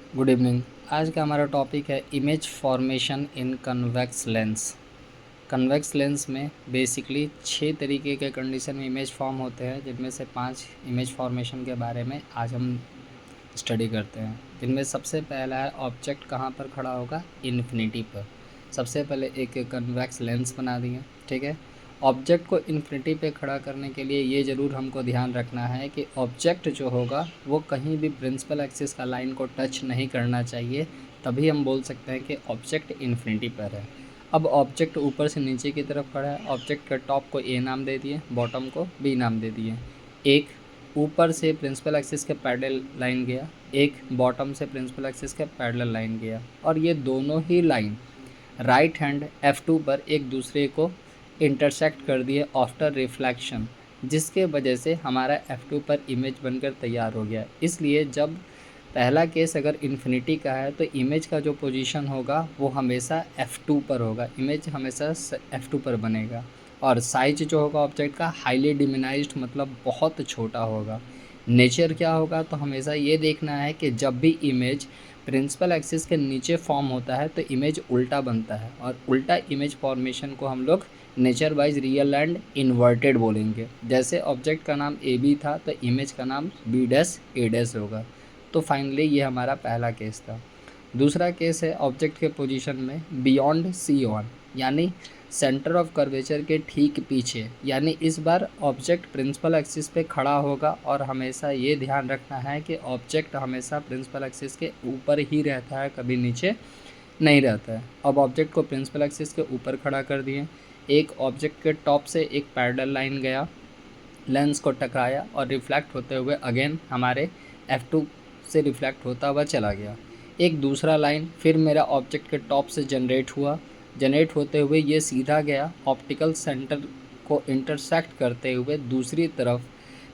Good evening. आज का हमारा टॉपिक है इमेज फॉर्मेशन इन कन्वेक्स लेंस। कन्वेक्स लेंस में बेसिकली 6 तरीके के कंडीशन में इमेज फॉर्म होते हैं, जिनमें से 5 इमेज फॉर्मेशन के बारे में आज हम स्टडी करते हैं। जिनमें सबसे पहला है ऑब्जेक्ट कहाँ पर खड़ा होगा, इन्फिनिटी पर। सबसे पहले एक कन्वेक्स लेंस बना दिए, ठीक है। ऑब्जेक्ट को इन्फिनिटी पे खड़ा करने के लिए ये ज़रूर हमको ध्यान रखना है कि ऑब्जेक्ट जो होगा वो कहीं भी प्रिंसिपल एक्सिस का लाइन को टच नहीं करना चाहिए, तभी हम बोल सकते हैं कि ऑब्जेक्ट इन्फिनिटी पर है। अब ऑब्जेक्ट ऊपर से नीचे की तरफ खड़ा है। ऑब्जेक्ट के टॉप को ए नाम दे दिए, बॉटम को बी नाम दे दिए। एक ऊपर से प्रिंसिपल एक्सिस के पैरेलल लाइन गया, एक बॉटम से प्रिंसिपल एक्सिस के पैरेलल लाइन गया, और ये दोनों ही लाइन राइट हैंड F2 पर एक दूसरे को इंटरसेक्ट कर दिए आफ्टर रिफ्लेक्शन, जिसके वजह से हमारा F2 पर इमेज बनकर तैयार हो गया। इसलिए जब पहला केस अगर इन्फिनिटी का है तो इमेज का जो पोजीशन होगा वो हमेशा F2 पर होगा, इमेज हमेशा F2 पर बनेगा। और साइज जो होगा ऑब्जेक्ट का हाईली डिमिनाइज्ड, मतलब बहुत छोटा होगा। नेचर क्या होगा, तो हमेशा ये देखना है कि जब भी इमेज प्रिंसिपल एक्सिस के नीचे फॉर्म होता है तो इमेज उल्टा बनता है, और उल्टा इमेज फॉर्मेशन को हम लोग nature wise real and inverted बोलेंगे। जैसे ऑब्जेक्ट का नाम ए बी था तो इमेज का नाम बी डैश ए डैश होगा। तो फाइनली ये हमारा पहला केस था। दूसरा केस है ऑब्जेक्ट के पोजीशन में बियॉन्ड सी ऑन, यानी सेंटर ऑफ कर्वेचर के ठीक पीछे। यानी इस बार ऑब्जेक्ट प्रिंसिपल एक्सिस पे खड़ा होगा, और हमेशा ये ध्यान रखना है कि ऑब्जेक्ट हमेशा प्रिंसिपल एक्सिस के ऊपर ही रहता है, कभी नीचे नहीं रहता है। अब ऑब्जेक्ट को प्रिंसिपल एक्सिस के ऊपर खड़ा कर दिए। एक ऑब्जेक्ट के टॉप से एक पैरेलल लाइन गया, लेंस को टकराया और रिफ्लेक्ट होते हुए अगेन हमारे F2 से रिफ्लेक्ट होता हुआ चला गया। एक दूसरा लाइन फिर मेरा ऑब्जेक्ट के टॉप से जनरेट हुआ, जनरेट होते हुए ये सीधा गया ऑप्टिकल सेंटर को इंटरसेक्ट करते हुए दूसरी तरफ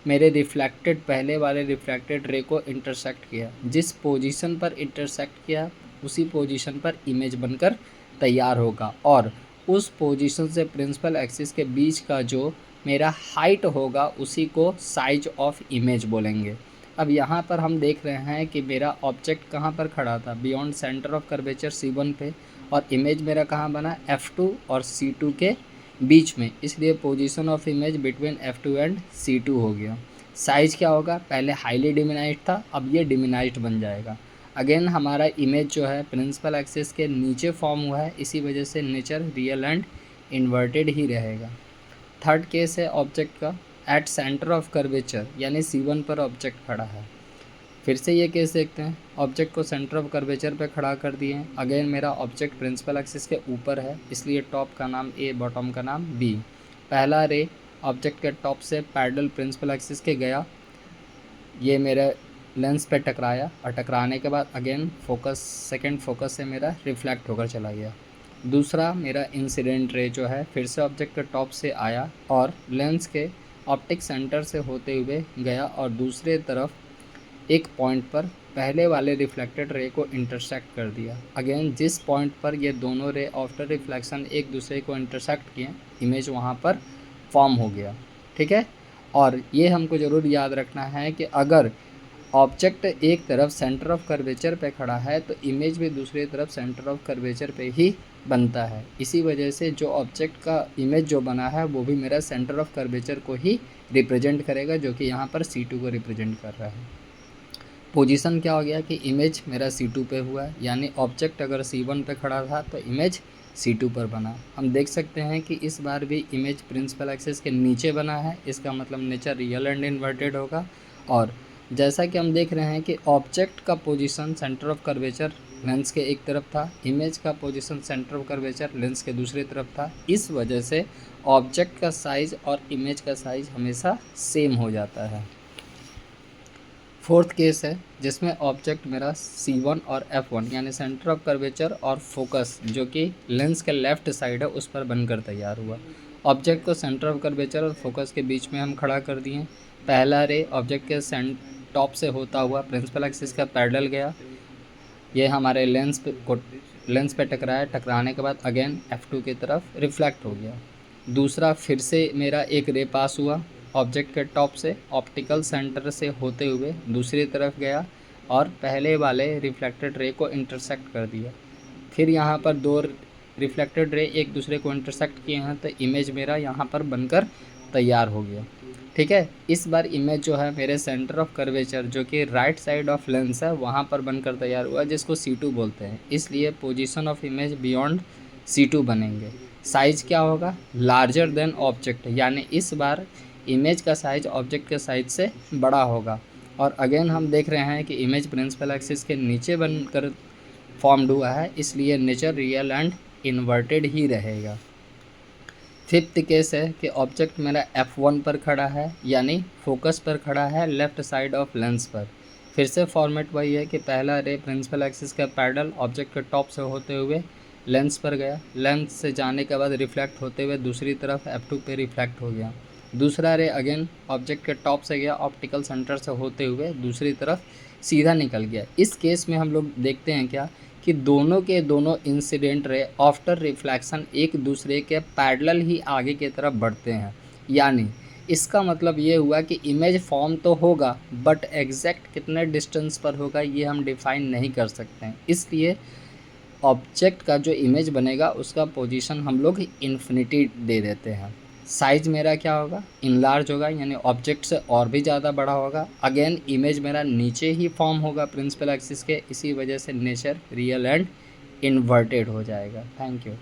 मेरे रिफ्लेक्टेड पहले वाले रिफ्लेक्टेड रे को इंटरसेक्ट किया। जिस पोजीशन पर इंटरसेक्ट किया उसी पोजीशन पर इमेज बनकर तैयार होगा, और उस पोजीशन से प्रिंसिपल एक्सिस के बीच का जो मेरा हाइट होगा उसी को साइज ऑफ इमेज बोलेंगे। अब यहाँ पर हम देख रहे हैं कि मेरा ऑब्जेक्ट कहाँ पर खड़ा था, beyond centre of curvature C1 पे, और इमेज मेरा कहाँ बना, F2 और C2 के बीच में। इसलिए position of image between F2 and C2 हो गया। साइज़ क्या होगा, पहले हाईली डिमिनाइज्ड था, अब ये डिमिनाइज्ड बन जाएगा। अगेन हमारा इमेज जो है प्रिंसिपल एक्सिस के नीचे फॉर्म हुआ है, इसी वजह से नेचर रियल एंड इन्वर्टेड ही रहेगा। थर्ड केस है ऑब्जेक्ट का एट सेंटर ऑफ कर्वेचर, यानी C1 पर ऑब्जेक्ट खड़ा है। फिर से ये केस देखते हैं। ऑब्जेक्ट को सेंटर ऑफ कर्वेचर पे खड़ा कर दिए। अगेन मेरा ऑब्जेक्ट प्रिंसिपल एक्सिस के ऊपर है, इसलिए टॉप का नाम ए, बॉटम का नाम बी। पहला रे ऑब्जेक्ट के टॉप से पैरेलल प्रिंसिपल एक्सिस के गया, ये मेरे लेंस पे टकराया, और टकराने के बाद अगेन फोकस, सेकंड फोकस से मेरा रिफ्लेक्ट होकर चला गया। दूसरा मेरा इंसिडेंट रे जो है फिर से ऑब्जेक्ट के टॉप से आया और लेंस के ऑप्टिक सेंटर से होते हुए गया, और दूसरे तरफ एक पॉइंट पर पहले वाले रिफ्लेक्टेड रे को इंटरसेक्ट कर दिया। अगेन जिस पॉइंट पर ये दोनों रे आफ्टर रिफ्लेक्शन एक दूसरे को इंटरसेक्ट किए, इमेज वहाँ पर फॉर्म हो गया, ठीक है। और ये हमको ज़रूर याद रखना है कि अगर ऑब्जेक्ट एक तरफ सेंटर ऑफ कर्वेचर पे खड़ा है तो इमेज भी दूसरी तरफ सेंटर ऑफ कर्वेचर पे ही बनता है। इसी वजह से जो ऑब्जेक्ट का इमेज जो बना है वो भी मेरा सेंटर ऑफ कर्वेचर को ही रिप्रेजेंट करेगा, जो कि यहाँ पर C2 को रिप्रेजेंट कर रहा है। पोजीशन क्या हो गया कि इमेज मेरा C2 पे हुआ है, यानी ऑब्जेक्ट अगर C1 पे खड़ा था तो इमेज C2 पर बना। हम देख सकते हैं कि इस बार भी इमेज प्रिंसिपल एक्सिस के नीचे बना है, इसका मतलब नेचर रियल एंड इन्वर्टेड होगा। और जैसा कि हम देख रहे हैं कि ऑब्जेक्ट का position centre of curvature lens के एक तरफ था, इमेज का position centre of curvature lens के दूसरी तरफ था। इस वजह से ऑब्जेक्ट का साइज़ और इमेज का साइज़ हमेशा सेम हो जाता है। फोर्थ केस है जिसमें ऑब्जेक्ट मेरा C1 और F1 यानी सेंटर ऑफ कर्वेचर और फोकस जो कि लेंस के लेफ़्ट साइड है उस पर बनकर तैयार हुआ। ऑब्जेक्ट को सेंटर ऑफ कर्वेचर और फोकस के बीच में हम खड़ा कर दिए। पहला रे ऑब्जेक्ट के टॉप से होता हुआ प्रिंसिपल एक्सिस का पैरेलल गया, ये हमारे लेंस पे टकराया, टकराने के बाद अगेन F2 की तरफ रिफ्लेक्ट हो गया। दूसरा फिर से मेरा एक रे पास हुआ ऑब्जेक्ट के टॉप से ऑप्टिकल सेंटर से होते हुए दूसरी तरफ गया, और पहले वाले रिफ्लेक्टेड रे को इंटरसेक्ट कर दिया। फिर यहाँ पर दो रिफ्लेक्टेड रे एक दूसरे को इंटरसेक्ट किए हैं तो इमेज मेरा यहाँ पर बनकर तैयार हो गया। ठीक है, इस बार इमेज जो है मेरे सेंटर ऑफ कर्वेचर जो कि राइट साइड ऑफ लेंस है वहाँ पर बनकर तैयार हुआ, जिसको C2 बोलते हैं। इसलिए position of image beyond C2 बनेंगे। साइज़ क्या होगा? लार्जर देन ऑब्जेक्ट, यानी इस बार इमेज का साइज ऑब्जेक्ट के साइज से बड़ा होगा। और अगेन हम देख रहे हैं कि इमेज प्रिंसिपल एक्सिस के नीचे बनकर फॉर्म्ड हुआ है, इसलिए नेचर रियल एंड इन्वर्टेड ही रहेगा। फिफ्थ केस है कि ऑब्जेक्ट मेरा F1 पर खड़ा है, यानी फोकस पर खड़ा है लेफ़्ट साइड ऑफ लेंस पर। फिर से फॉर्मेट वही है कि पहला रे प्रिंसिपल एक्सिस का पैरेलल ऑब्जेक्ट के टॉप से होते हुए लेंस पर गया, लेंस से जाने के बाद रिफ्लेक्ट होते हुए दूसरी तरफ F2 पे रिफ्लेक्ट हो गया। दूसरा रे अगेन ऑब्जेक्ट के टॉप से गया, ऑप्टिकल सेंटर से होते हुए दूसरी तरफ सीधा निकल गया। इस केस में हम लोग देखते हैं क्या कि दोनों के दोनों इंसिडेंट रे आफ्टर रिफ्लेक्शन एक दूसरे के पैरेलल ही आगे की तरफ बढ़ते हैं। यानी इसका मतलब ये हुआ कि इमेज फॉर्म तो होगा बट एग्जैक्ट कितने डिस्टेंस पर होगा ये हम डिफाइन नहीं कर सकते हैं। इसलिए ऑब्जेक्ट का जो इमेज बनेगा उसका पोजीशन हम लोग इन्फिनिटी दे देते हैं। साइज़ मेरा क्या होगा? इनलार्ज होगा, यानी ऑब्जेक्ट से और भी ज़्यादा बड़ा होगा। अगेन इमेज मेरा नीचे ही फॉर्म होगा प्रिंसिपल एक्सिस के, इसी वजह से नेचर रियल एंड इन्वर्टेड हो जाएगा। Thank you.